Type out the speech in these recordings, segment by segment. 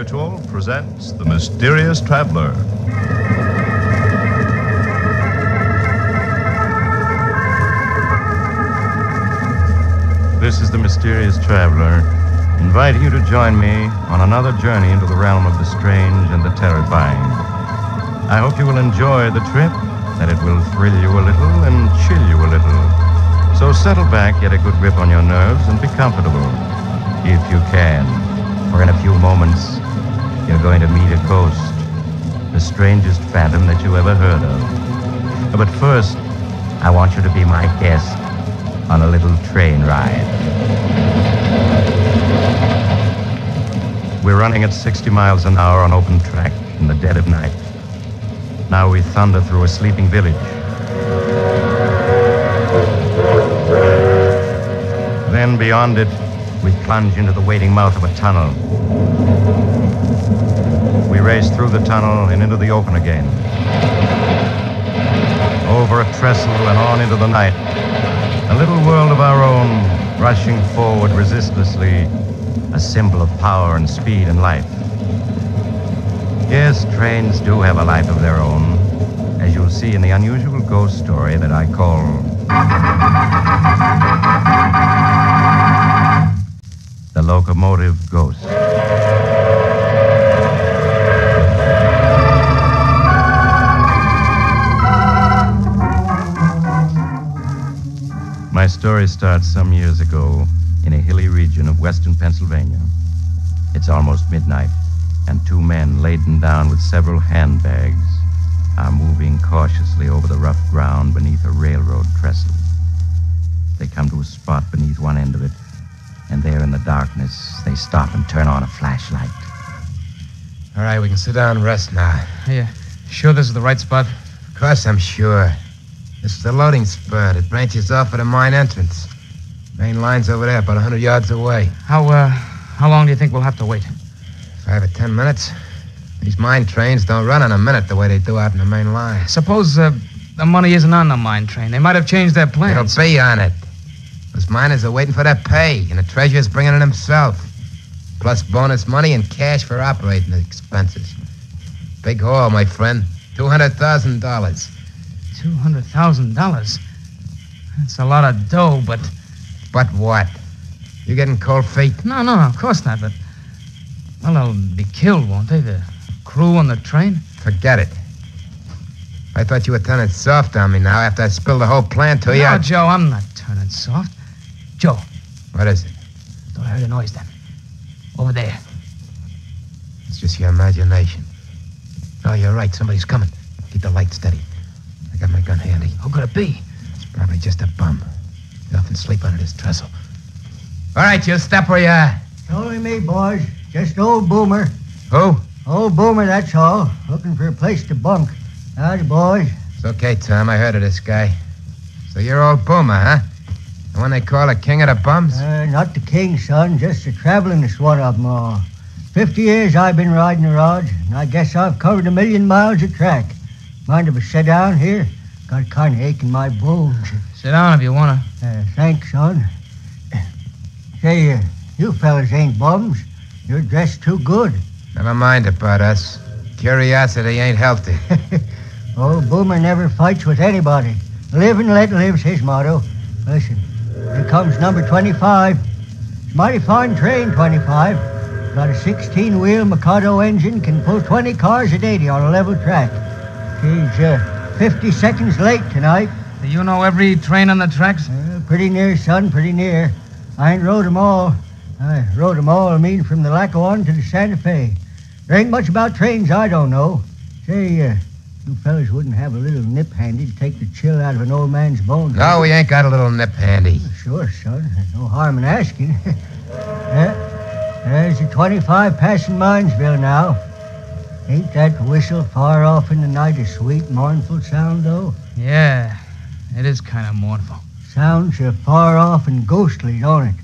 Mutual presents The Mysterious Traveler. This is The Mysterious Traveler, inviting you to join me on another journey into the realm of the strange and the terrifying. I hope you will enjoy the trip, that it will thrill you a little and chill you a little. So settle back, get a good grip on your nerves, and be comfortable, if you can. For in a few moments, you're going to meet a ghost, the strangest phantom that you ever heard of. But first, I want you to be my guest on a little train ride. We're running at 60 miles an hour on open track in the dead of night. Now we thunder through a sleeping village. Then beyond it, we plunge into the waiting mouth of a tunnel. We race through the tunnel and into the open again. Over a trestle and on into the night. A little world of our own, rushing forward resistlessly, a symbol of power and speed and life. Yes, trains do have a life of their own, as you'll see in the unusual ghost story that I call The Locomotive Ghost. My story starts some years ago in a hilly region of western Pennsylvania. It's almost midnight, and two men laden down with several handbags are moving cautiously over the rough ground beneath a railroad trestle. They come to a spot beneath one end of it, and there in the darkness, they stop and turn on a flashlight. All right, we can sit down and rest now. Are you sure this is the right spot? Of course I'm sure. This is the loading spur. It branches off at the mine entrance. Main line's over there, about 100 yards away. How long do you think we'll have to wait? 5 or 10 minutes. These mine trains don't run in a minute the way they do out in the main line. Suppose the money isn't on the mine train. They might have changed their plans. It'll be on it. Those miners are waiting for their pay, and the treasurer's bringing it himself. Plus bonus money and cash for operating expenses. Big haul, my friend. $200,000. $200,000? That's a lot of dough, but... But what? You getting cold feet? No, of course not, but... Well, they'll be killed, won't they? The crew on the train? Forget it. I thought you were turning soft on me now after I spilled the whole plan to you. No, Joe, I'm not turning soft. Joe. What is it? Thought I heard a noise then. Over there. It's just your imagination. No, you're right. Somebody's coming. Keep the light steady. I got my gun handy. Who could it be? It's probably just a bum. They often sleep under this trestle. All right, you stop where you are. It's only me, boys. Just old Boomer. Who? Old Boomer, that's all. Looking for a place to bunk. Howdy, boys. It's okay, Tom. I heard of this guy. So you're old Boomer, huh? The one they call the king of the bums? Not the king, son. Just the travelingest one of them all. 50 years I've been riding the rods, and I guess I've covered 1,000,000 miles of track. Mind if I sit down here? Got kind of ache in my bones. Sit down if you want to. Thanks, son. Say, you fellas ain't bums. You're dressed too good. Never mind about us. Curiosity ain't healthy. Old Boomer never fights with anybody. Live and let live's his motto. Listen, here comes number 25. It's a mighty fine train, 25. Got a 16-wheel Mikado engine, can pull 20 cars at 80 on a level track. He's 50 seconds late tonight. Do you know every train on the tracks? Pretty near, son, pretty near. I ain't rode them all. I rode them all, from the Lackawanna to the Santa Fe. There ain't much about trains I don't know. Say, you fellas wouldn't have a little nip handy to take the chill out of an old man's bones. No, we ain't got a little nip handy. Sure, son. There's no harm in asking. There's the 25 passing Minesville now. Ain't that whistle far off in the night a sweet, mournful sound, though? Yeah, it is kind of mournful. Sounds far off and ghostly, don't it?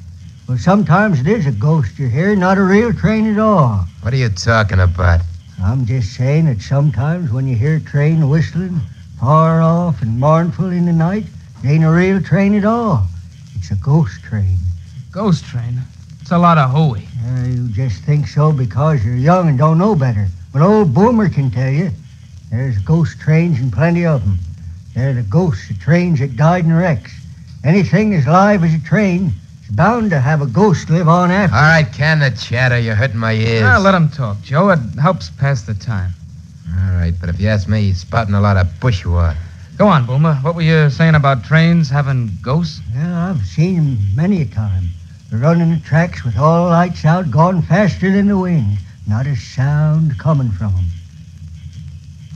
Well, sometimes it is a ghost you hear, not a real train at all. What are you talking about? I'm just saying that sometimes when you hear a train whistling far off and mournful in the night, it ain't a real train at all. It's a ghost train. Ghost train? It's a lot of hooey. You just think so because you're young and don't know better. But old Boomer can tell you. There's ghost trains and plenty of them. They're the ghosts of trains that died in wrecks. Anything as live as a train is bound to have a ghost live on after. All right, can the chatter. You're hurting my ears. Well, let him talk, Joe. It helps pass the time. All right, but if you ask me, he's spouting a lot of bushwhack. Go on, Boomer. What were you saying about trains having ghosts? Yeah, I've seen them many a time. They're running the tracks with all lights out, going faster than the wind. Not a sound coming from them.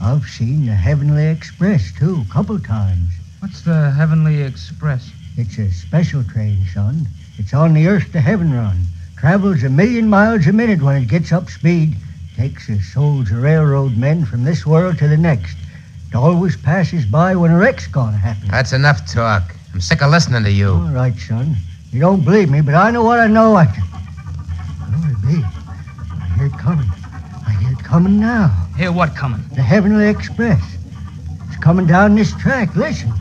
I've seen the Heavenly Express, too, a couple times. What's the Heavenly Express? It's a special train, son. It's on the Earth to Heaven run. Travels 1,000,000 miles a minute when it gets up speed. Takes the souls of railroad men from this world to the next. It always passes by when a wreck's gonna happen. That's enough talk. I'm sick of listening to you. All right, son. You don't believe me, but I know what I know. Glory be. I hear it coming. I hear it coming now. Hear what coming? The Heavenly Express. It's coming down this track. Listen.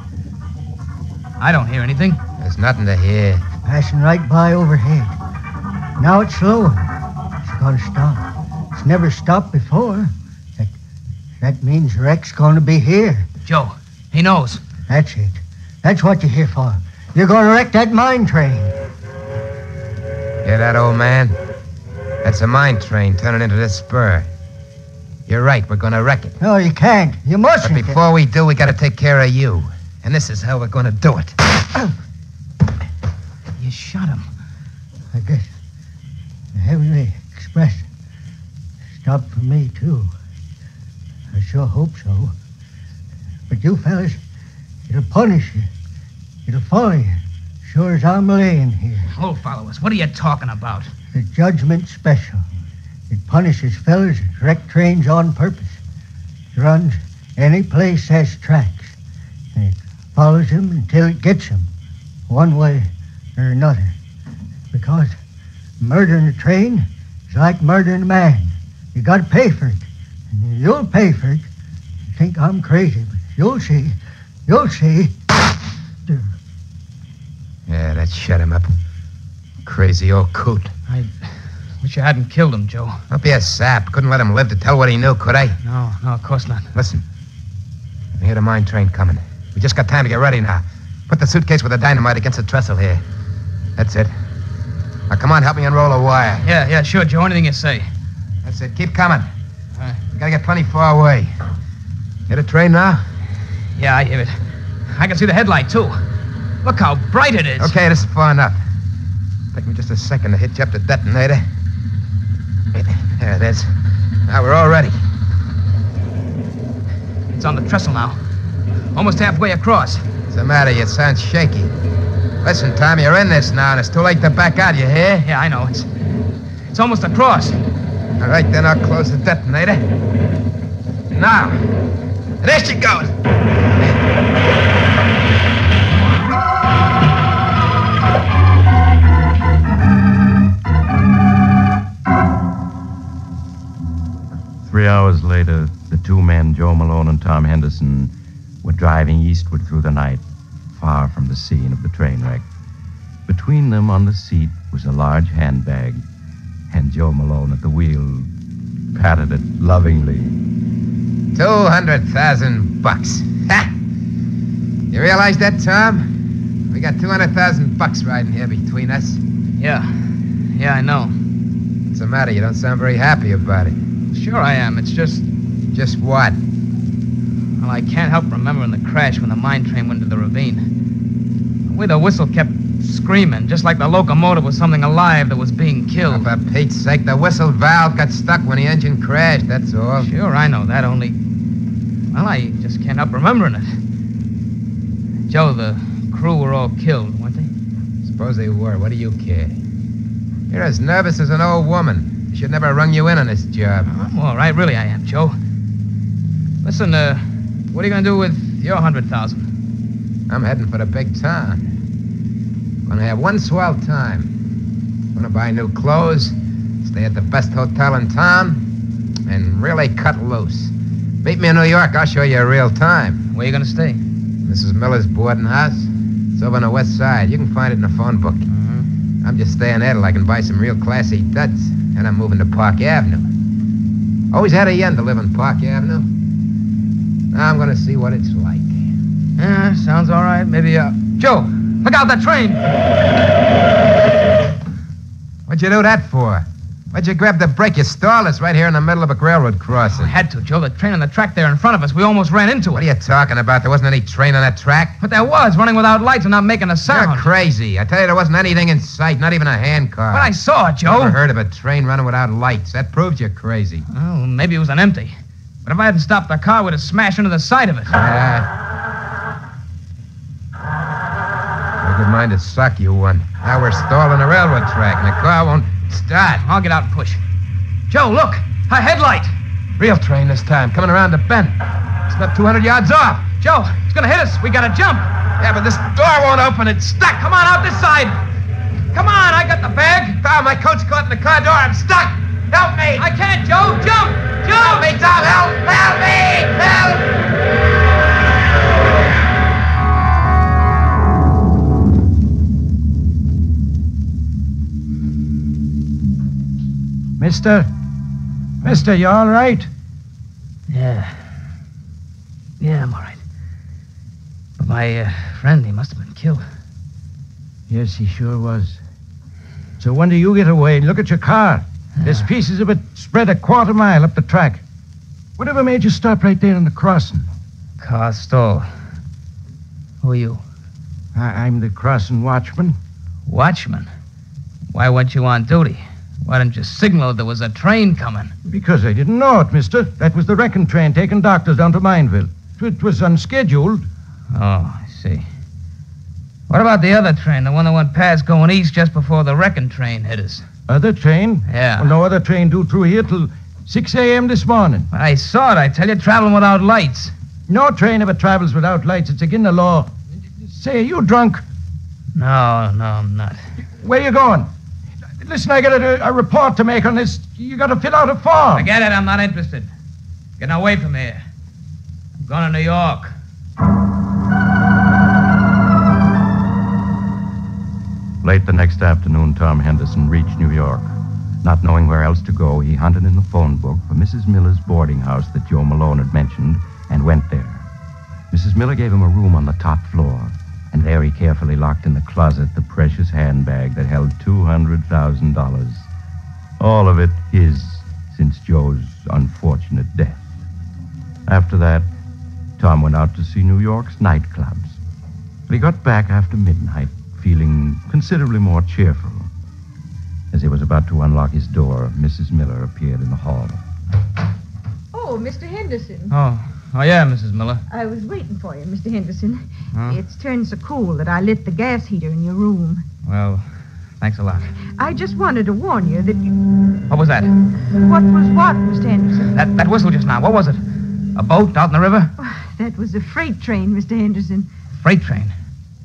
I don't hear anything. There's nothing to hear. It's passing right by overhead. Now it's slowing. It's gonna stop. It's never stopped before. That means the wreck's gonna be here. Joe, he knows. That's it. That's what you're here for. You're gonna wreck that mine train. Hear that, old man? That's a mine train turning into this spur. You're right, we're gonna wreck it. No, you can't. You mustn't. But before we do, we gotta take care of you. And this is how we're gonna do it. You shot him. I guess the Heavenly Express stopped for me, too. I sure hope so. But you fellas, it'll punish you. It'll follow you, sure as I'm laying here. Oh, follow us. What are you talking about? The Judgment Special. It punishes fellas that wreck trains on purpose. It runs any place has tracks. And it follows them until it gets them, one way or another. Because murdering a train is like murdering a man. You gotta pay for it. And you'll pay for it. You think I'm crazy, but you'll see. You'll see. Yeah, that shut him up. Crazy old coot. I wish you hadn't killed him, Joe. Don't be a sap. Couldn't let him live to tell what he knew, could I? No, of course not. Listen. I hear the mine train coming. We just got time to get ready now. Put the suitcase with the dynamite against the trestle here. That's it. Now, come on, help me unroll a wire. Yeah, sure, Joe. Anything you say. That's it. Keep coming. All right. We gotta get plenty far away. Hear the train now? Yeah, I hear it. I can see the headlight, too. Look how bright it is. Okay, this is far enough. Take me just a second to hitch up the detonator. There it is. Now we're all ready. It's on the trestle now. Almost halfway across. What's the matter? You sound shaky. Listen, Tom, you're in this now, and it's too late to back out, you hear? Yeah, I know. It's almost across. All right, then I'll close the detonator. Now, there she goes. 3 hours later, the two men, Joe Malone and Tom Henderson, were driving eastward through the night, far from the scene of the train wreck. Between them on the seat was a large handbag, and Joe Malone at the wheel patted it lovingly. $200,000. Ha! You realize that, Tom? We got $200,000 riding here between us. Yeah, I know. What's the matter? You don't sound very happy about it. Sure I am. It's just... Just what? Well, I can't help remembering the crash when the mine train went into the ravine. The way the whistle kept screaming, just like the locomotive was something alive that was being killed. Oh, for Pete's sake, the whistle valve got stuck when the engine crashed, that's all. Sure, I know that, only... Well, I just can't help remembering it. Joe, the crew were all killed, weren't they? Suppose they were. What do you care? You're as nervous as an old woman. I should never rung you in on this job. I'm all right, really I am, Joe. Listen, what are you going to do with your 100,000? I'm heading for the big town. Gonna have one swell time. Gonna buy new clothes, stay at the best hotel in town, and really cut loose. Meet me in New York, I'll show you a real time. Where are you going to stay? Mrs. Miller's boarding house. It's over on the west side. You can find it in the phone book. I'm just staying idle. I can buy some real classy duds. And I'm moving to Park Avenue. Always had a yen to live on Park Avenue. Now I'm gonna see what it's like. Yeah, sounds all right. Maybe, Joe, look out, that train! What'd you do that for? Why'd you grab the brake? You stalled us right here in the middle of a railroad crossing. I had to, Joe. The train on the track there in front of us. We almost ran into What it. are you talking about? There wasn't any train on that track. But there was, running without lights and not making a sound. You're crazy. I tell you, there wasn't anything in sight, not even a hand car. But I saw it, Joe. Never heard of a train running without lights. That proves you're crazy. Oh, maybe it was an empty. But if I hadn't stopped the car, we'd have smashed into the side of it. A good mind to suck, you one. Now we're stalling the railroad track, and the car won't start. I'll get out and push. Joe, look! A headlight! Real train this time, coming around the bend. It's not 200 yards off. Joe, it's gonna hit us. We gotta jump. Yeah, but this door won't open. It's stuck. Come on, out this side. Come on, I got the bag. Oh, my coat's caught in the car door. I'm stuck. Help me. I can't, Joe. Jump! Help Jump! me, Tom. Help! Help me! Help! Mister, you all right? Yeah, I'm all right. But my friend, he must have been killed. Yes, he sure was. So when do you get away? Look at your car. There's pieces of it spread a quarter mile up the track. Whatever made you stop right there on the crossing? Car stalled. Who are you? I'm the crossing watchman. Watchman? Why weren't you on duty? Why didn't you signal there was a train coming? Because I didn't know it, mister. That was the wrecking train taking doctors down to Mineville. It was unscheduled. Oh, I see. What about the other train, the one that went past going east just before the wrecking train hit us? Other train? Yeah. Well, no other train due through here till 6 a.m. this morning. I saw it, I tell you, traveling without lights. No train ever travels without lights. It's against the law. Say, are you drunk? No, I'm not. Where you going? Listen, I got a report to make on this. You got to fill out a form. Forget it, I'm not interested. Getting away from here. I'm going to New York. Late the next afternoon, Tom Henderson reached New York. Not knowing where else to go, he hunted in the phone book for Mrs. Miller's boarding house that Joe Malone had mentioned and went there. Mrs. Miller gave him a room on the top floor, and there he carefully locked in the closet the precious handbag that held $200,000. All of it his since Joe's unfortunate death. After that, Tom went out to see New York's nightclubs. But he got back after midnight, feeling considerably more cheerful. As he was about to unlock his door, Mrs. Miller appeared in the hall. Oh, Mr. Henderson. Oh, yeah, Mrs. Miller. I was waiting for you, Mr. Henderson. Huh? It's turned so cool that I lit the gas heater in your room. Well, thanks a lot. I just wanted to warn you that you... What was that? What was what, Mr. Henderson? That whistle just now. What was it? A boat out in the river? That was a freight train, Mr. Henderson. Freight train?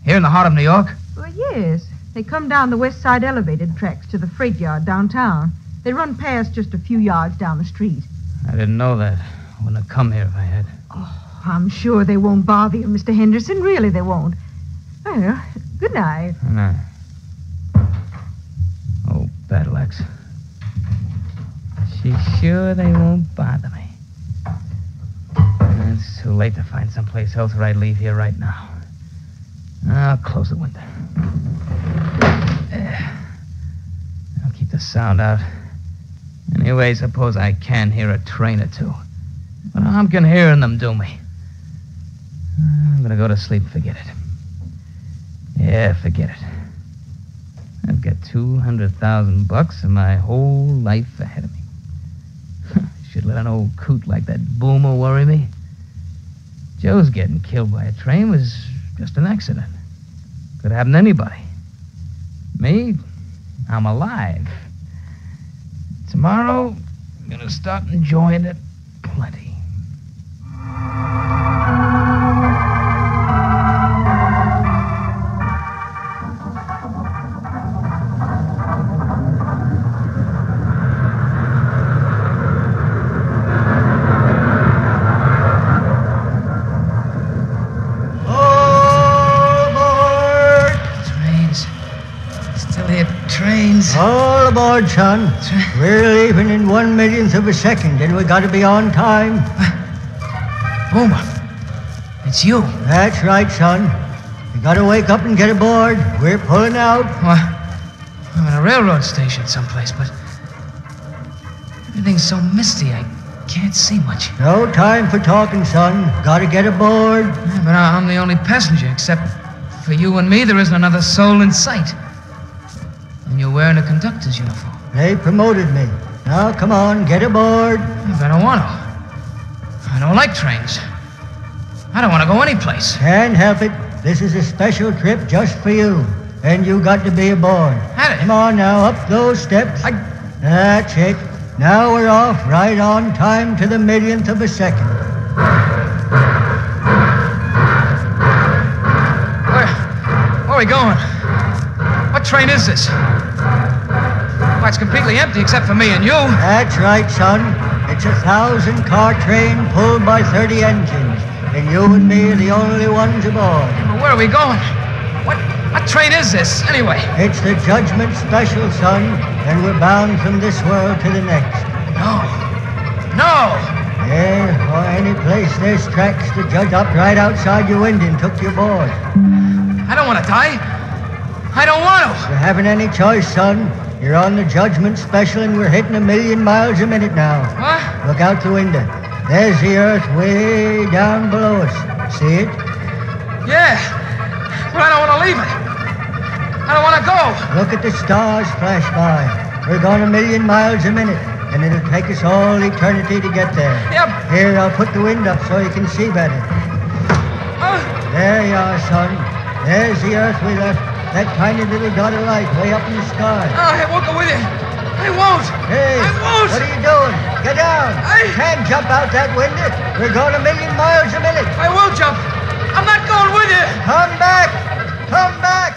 Here in the heart of New York? Well, yes. They come down the west side elevated tracks to the freight yard downtown. They run past just a few yards down the street. I didn't know that. I wouldn't have come here if I had. Oh, I'm sure they won't bother you, Mr. Henderson. Really, they won't. Well, good night. No. Oh, Battle Axe. She's sure they won't bother me. It's too late to find someplace else where I'd leave here right now. I'll close the window. I'll keep the sound out. Anyway, suppose I can hear a train or two. But I'm can hearing them do me. I'm gonna go to sleep and forget it. Yeah, forget it. I've got $200,000 and my whole life ahead of me. Should let an old coot like that Boomer worry me. Joe's getting killed by a train was just an accident. Could happen to anybody. Me, I'm alive. Tomorrow, I'm gonna start enjoying it plenty. good, son. We're leaving in 1/1,000,000th of a second, and we gotta be on time. Boomer, it's you. That's right, son. You gotta wake up and get aboard. We're pulling out. Well, I'm at a railroad station someplace, but everything's so misty I can't see much. No time for talking, son. Gotta get aboard. Yeah, but I'm the only passenger, except for you and me, there isn't another soul in sight. And you're wearing a conductor's uniform. They promoted me. Now, come on, get aboard. Yeah, but I don't want to. I don't like trains. I don't want to go anyplace. Can't help it. This is a special trip just for you. And you got to be aboard. Had it. Come on now, up those steps. That's it. Now we're off, right on time to the 1,000,000th of a second. Where are we going? What train is this? Well, it's completely empty except for me and you. That's right, son. It's a 1,000-car train pulled by 30 engines. And you and me are the only ones aboard. But where are we going? What train is this, anyway? It's the Judgment Special, son. And we're bound from this world to the next. No! Yeah, or any place there's tracks, the judge hopped right outside your window and took you aboard. I don't want to die. I don't want to. You haven't any choice, son. You're on the Judgment Special and we're hitting 1,000,000 miles a minute now. What? Look out the window. There's the earth way down below us. See it? Yeah, but I don't want to leave it. I don't want to go. Look at the stars flash by. We're going 1,000,000 miles a minute, and it'll take us all eternity to get there. Yep. Here, I'll put the wind up so you can see better. There you are, son. There's the earth we left. That tiny little dot of light way up in the sky. I won't go with you. I won't. Hey, I won't. what are you doing? Get down. You can't jump out that window. We're going 1,000,000 miles a minute. I will jump. I'm not going with you. Come back. Come back.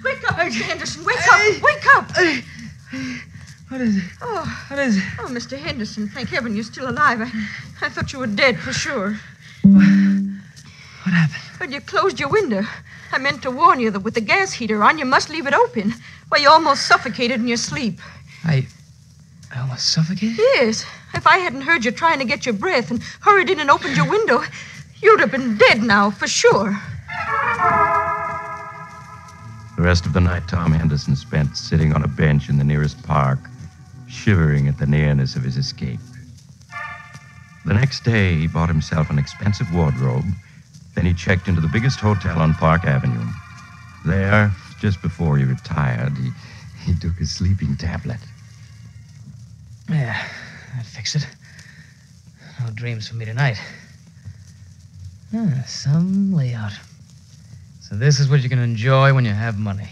Wake up, Mr. Henderson. Wake up. Wake up. What is it? Oh, What is it? oh, Mr. Henderson, thank heaven you're still alive. I thought you were dead for sure. What happened? But you closed your window. I meant to warn you that with the gas heater on, you must leave it open. Why, you almost suffocated in your sleep. I almost suffocated? Yes. If I hadn't heard you trying to get your breath and hurried in and opened your window, you'd have been dead now, for sure. The rest of the night, Tom Henderson spent sitting on a bench in the nearest park, shivering at the nearness of his escape. The next day, he bought himself an expensive wardrobe. Then he checked into the biggest hotel on Park Avenue. There, just before he retired, he took a sleeping tablet. Yeah, that fixed it. No dreams for me tonight. Some layout. So this is what you can enjoy when you have money.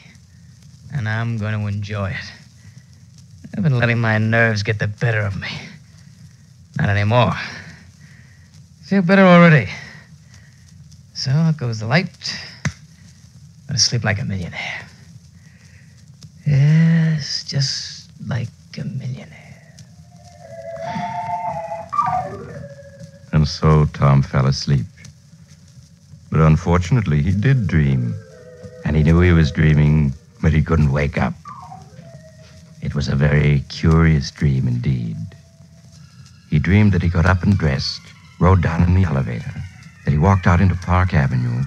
And I'm going to enjoy it. I've been letting my nerves get the better of me. Not anymore. Feel better already. So out goes the light. Go to sleep like a millionaire. Yes, just like a millionaire. And so Tom fell asleep. But unfortunately, he did dream. And he knew he was dreaming, but he couldn't wake up. It was a very curious dream indeed. He dreamed that he got up and dressed, rode down in the elevator, that he walked out into Park Avenue,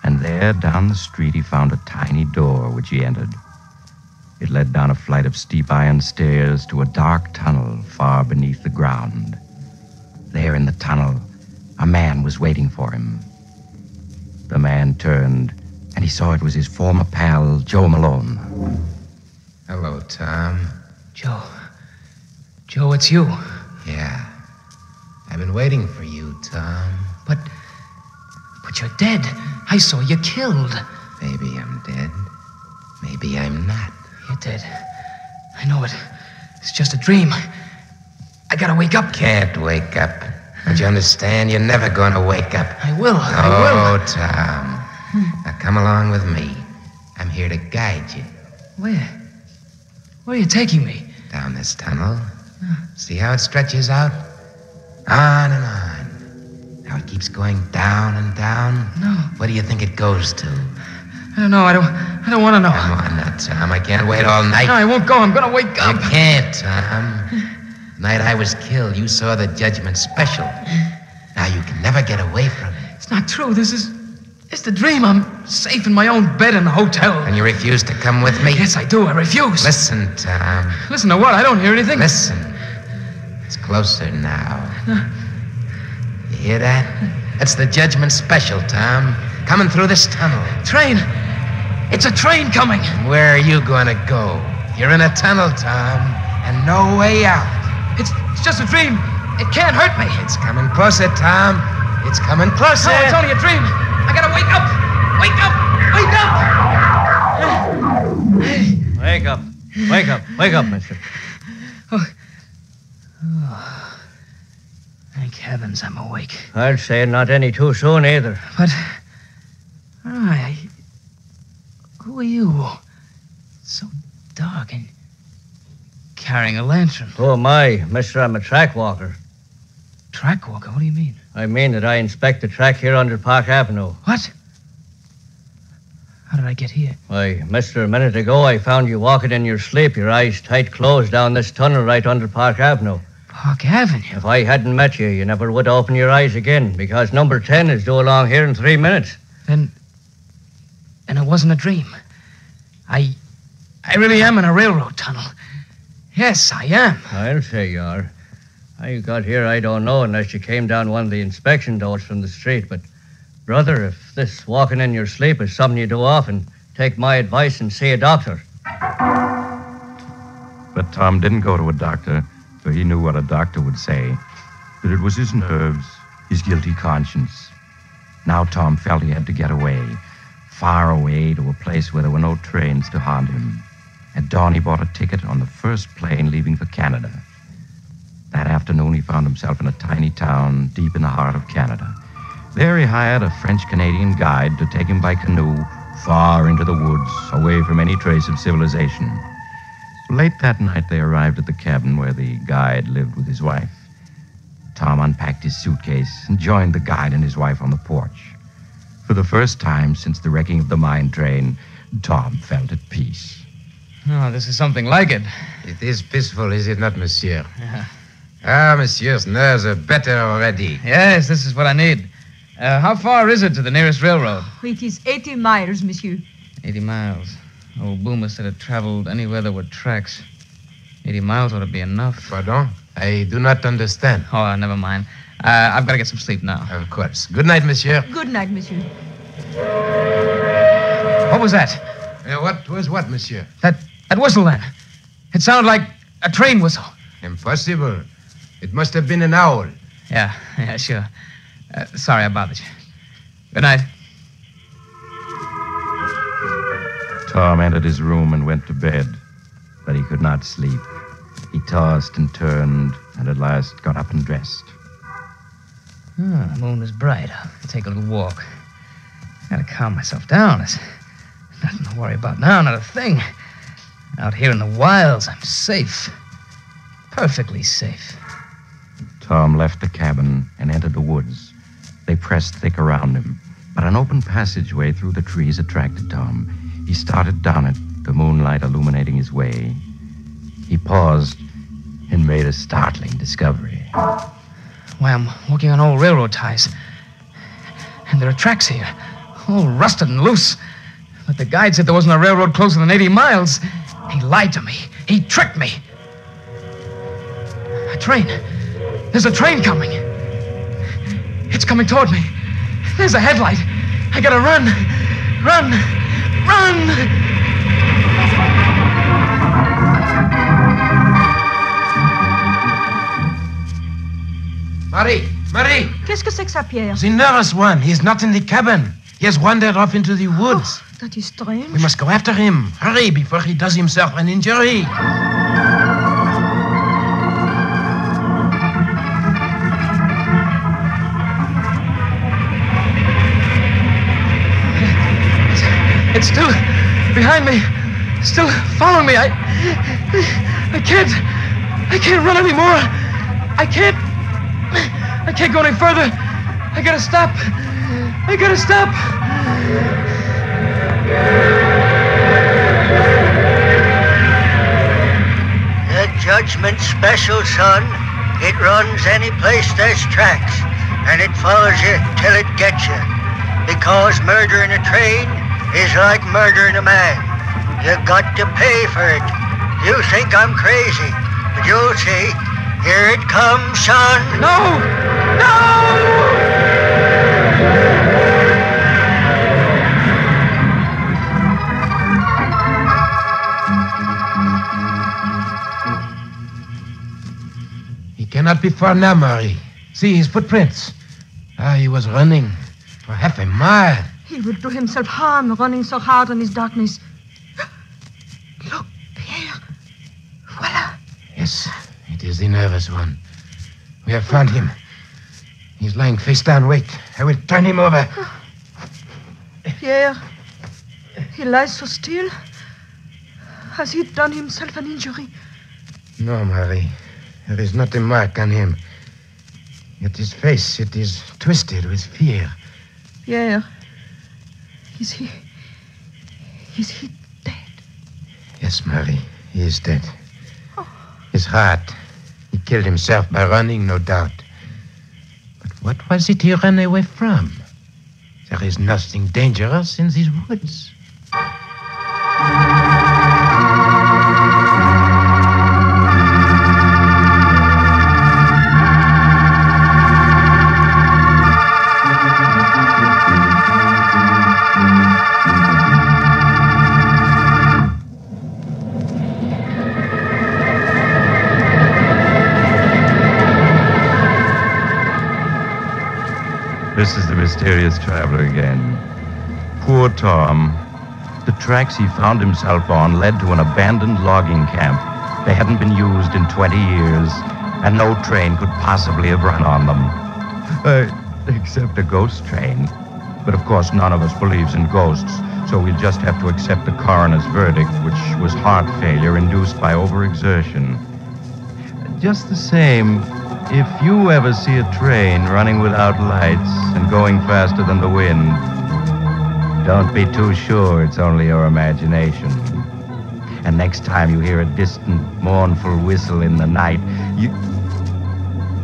and there, down the street, he found a tiny door which he entered. It led down a flight of steep iron stairs to a dark tunnel far beneath the ground. There in the tunnel, a man was waiting for him. The man turned, and he saw it was his former pal, Joe Malone. Hello, Tom. Joe. Joe, it's you. Yeah. I've been waiting for you, Tom. But you're dead. I saw you killed. Maybe I'm dead. Maybe I'm not. You're dead. I know it. It's just a dream. I gotta wake up. Can't wake up. Don't you understand? You're never gonna wake up. I will. Oh, Tom. Now come along with me. I'm here to guide you. Where? Where are you taking me? Down this tunnel. See how it stretches out? On and on. Now it keeps going down and down. No. What do you think it goes to? I don't know. I don't want to know. Come on now, Tom. I can't wait all night. No, I won't go. I'm going to wake up. You can't, Tom. The night I was killed, you saw the judgment special. Now you can never get away from it. It's not true. It's the dream. I'm safe in my own bed in the hotel. And you refuse to come with me? Yes, I do. I refuse. Listen, Tom. Listen to what? I don't hear anything. Listen. It's closer now. You hear that? That's the judgment special, Tom. Coming through this tunnel. Train. It's a train coming. And where are you going to go? You're in a tunnel, Tom, and no way out. It's just a dream. It can't hurt me. It's coming closer, Tom. It's coming closer. No, it's only a dream. I gotta wake up. Wake up. Wake up. Wake up. Wake up. Wake up, mister. Oh. Thank heavens I'm awake. I'd say not any too soon either. But, who are you? So dark and carrying a lantern. Who am I, mister? I'm a track walker. Track walker? What do you mean? I mean that I inspect the track here under Park Avenue. What? How did I get here? Why, mister, a minute ago I found you walking in your sleep, your eyes tight closed down this tunnel right under Park Avenue. Park Avenue? If I hadn't met you, you never would open your eyes again, because number 10 is due along here in 3 minutes. Then it wasn't a dream. I really am in a railroad tunnel. Yes, I am. I'll say you are. How you got here, I don't know, unless you came down one of the inspection doors from the street. But, brother, if this walking in your sleep is something you do often, take my advice and see a doctor. But Tom didn't go to a doctor, for he knew what a doctor would say. That it was his nerves, his guilty conscience. Now Tom felt he had to get away, far away to a place where there were no trains to haunt him. At dawn, he bought a ticket on the first plane leaving for Canada. That afternoon, he found himself in a tiny town deep in the heart of Canada. There, he hired a French-Canadian guide to take him by canoe far into the woods, away from any trace of civilization. Late that night, they arrived at the cabin where the guide lived with his wife. Tom unpacked his suitcase and joined the guide and his wife on the porch. For the first time since the wrecking of the mine train, Tom felt at peace. Oh, this is something like it. It is peaceful, is it not, monsieur? Yeah. Ah, monsieur's nerves are better already. Yes, this is what I need. How far is it to the nearest railroad? It is 80 miles, monsieur. 80 miles. Old Boomer said it traveled anywhere there were tracks. 80 miles ought to be enough. Pardon? I do not understand. Oh, never mind. I've got to get some sleep now. Of course. Good night, monsieur. Good night, monsieur. What was that? What was what, monsieur? That whistle then. It sounded like a train whistle. Impossible. It must have been an owl. Yeah, sure. Sorry I bothered you. Good night. Tom entered his room and went to bed, but he could not sleep. He tossed and turned, and at last got up and dressed. The moon is bright. I'll take a little walk. Gotta calm myself down. There's nothing to worry about now, not a thing. Out here in the wilds, I'm safe. Perfectly safe. Tom left the cabin and entered the woods. They pressed thick around him, but an open passageway through the trees attracted Tom. He started down it, the moonlight illuminating his way. He paused and made a startling discovery. Why, I'm walking on old railroad ties. And there are tracks here, all rusted and loose. But the guide said there wasn't a railroad closer than 80 miles. He lied to me. He tricked me. A train. There's a train coming. It's coming toward me. There's a headlight. I gotta run. Run. Run! Marie! Qu'est-ce que c'est que ça, Pierre? The nearest one. He's not in the cabin. He has wandered off into the woods. Oh, that is strange. We must go after him. Hurry, before he does himself an injury. It's still behind me. Still following me. I can't run anymore. I can't go any further. I gotta stop. The Judgment Special, son. It runs any place there's tracks, and it follows you till it gets you. Because murdering a train is like murdering a man. You got to pay for it. You think I'm crazy, but you'll see. Here it comes, son. No! He cannot be far now, Murray. See his footprints. He was running for half a mile. He would do himself harm running so hard in his darkness. Look, Pierre. Voila. Yes, it is the nervous one. We have found him. He's lying face down. Wait, I will turn him over. Pierre, he lies so still. Has he done himself an injury? No, Marie. There is not a mark on him. Yet his face, it is twisted with fear. Pierre, is he dead? Yes, Marie, he is dead. His heart. He killed himself by running, no doubt. But what was it he ran away from? There is nothing dangerous in these woods. This is the mysterious traveler again. Poor Tom. The tracks he found himself on led to an abandoned logging camp. They hadn't been used in 20 years, and no train could possibly have run on them. Except a ghost train. But of course, none of us believes in ghosts, so we'll just have to accept the coroner's verdict, which was heart failure induced by overexertion. Just the same, if you ever see a train running without lights and going faster than the wind, don't be too sure it's only your imagination. And next time you hear a distant, mournful whistle in the night,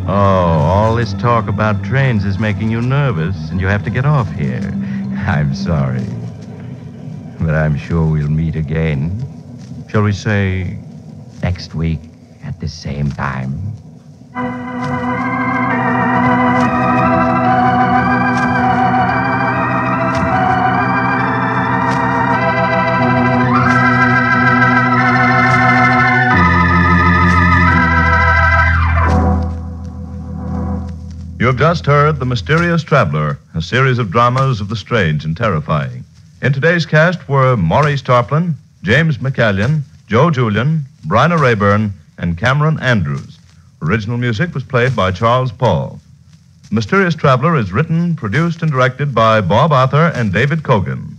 all this talk about trains is making you nervous, and you have to get off here. I'm sorry. But I'm sure we'll meet again. Shall we say next week at the same time? You have just heard The Mysterious Traveler, a series of dramas of the strange and terrifying. In today's cast were Maurice Tarplin, James McCallion, Joe Julian, Bryna Rayburn, and Cameron Andrews. Original music was played by Charles Paul. The Mysterious Traveler is written, produced, and directed by Bob Arthur and David Kogan.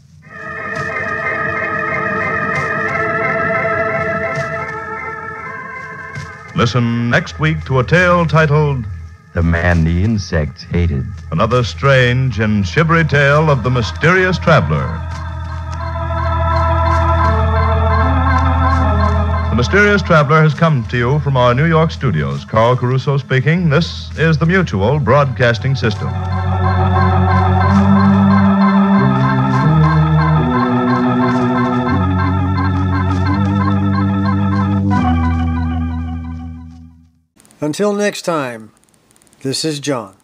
Listen next week to a tale titled The Man the Insects Hated. Another strange and shivery tale of the Mysterious Traveler. The Mysterious Traveler has come to you from our New York studios. Carl Caruso speaking. This is the Mutual Broadcasting System. Until next time, this is John.